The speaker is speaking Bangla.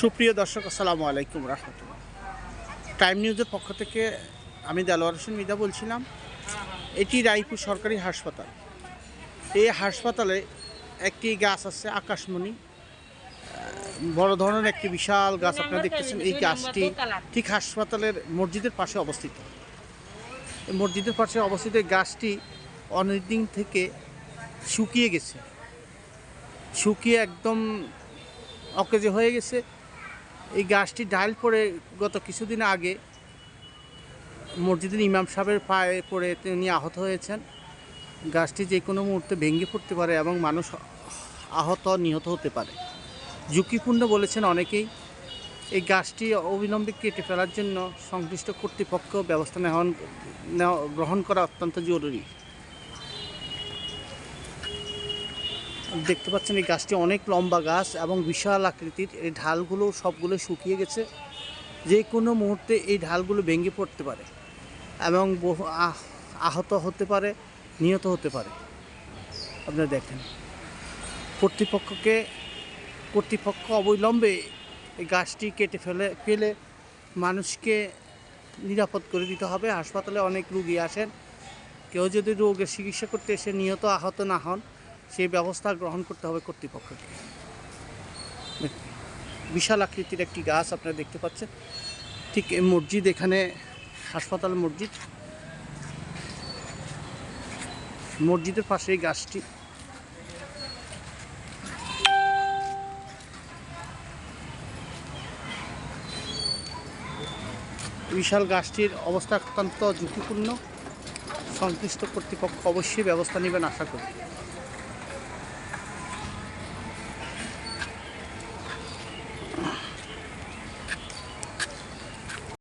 সুপ্রিয় দর্শক, আসসালামু আলাইকুম রহমতুল্লাহ। টাইম নিউজের পক্ষ থেকে আমি দেলোয়ার হোসেন মিদা বলছিলাম। এটি রায়পুর সরকারি হাসপাতাল। এই হাসপাতালে একটি গাছ আছে, আকাশমণি, বড় ধরনের একটি বিশাল গাছ আপনারা দেখতেছেন। এই গাছটি ঠিক হাসপাতালের মসজিদের পাশে অবস্থিত। মসজিদের পাশে অবস্থিত এই গাছটি অনেকদিন থেকে শুকিয়ে গেছে, শুকিয়ে একদম অকেজে হয়ে গেছে। এই গাছটি ডাল পড়ে গত কিছুদিন আগে মসজিদের ইমাম সাহেবের পায়ে পড়ে তিনি আহত হয়েছেন। গাছটি যে কোনো মুহূর্তে ভেঙে পড়তে পারে এবং মানুষ আহত নিহত হতে পারে, ঝুঁকিপূর্ণ বলেছেন অনেকেই। এই গাছটি অবিলম্বে কেটে ফেলার জন্য সংশ্লিষ্ট কর্তৃপক্ষ ব্যবস্থা গ্রহণ করা অত্যন্ত জরুরি। দেখতে পাচ্ছেন এই গাছটি অনেক লম্বা গাছ এবং বিশাল আকৃতির। এই ঢালগুলো সবগুলো শুকিয়ে গেছে, যে কোনো মুহূর্তে এই ঢালগুলো ভেঙে পড়তে পারে এবং আহত হতে পারে, নিহত হতে পারে। আপনারা দেখেন, কর্তৃপক্ষ অবিলম্বে এই গাছটি কেটে ফেলে মানুষকে নিরাপদ করে দিতে হবে। হাসপাতালে অনেক রোগী আসেন, কেউ যদি রোগের চিকিৎসা করতে এসে নিহত আহত না হন, সেই ব্যবস্থা গ্রহণ করতে হবে কর্তৃপক্ষকে। বিশাল আকৃতির একটি গাছ আপনারা দেখতে পাচ্ছেন। ঠিক এই মসজিদ, এখানে হাসপাতাল মসজিদের পাশে এই গাছটি। বিশাল গাছটির অবস্থা অত্যন্ত ঝুঁকিপূর্ণ। সংশ্লিষ্ট কর্তৃপক্ষ অবশ্যই ব্যবস্থা নেবেন আশা করি।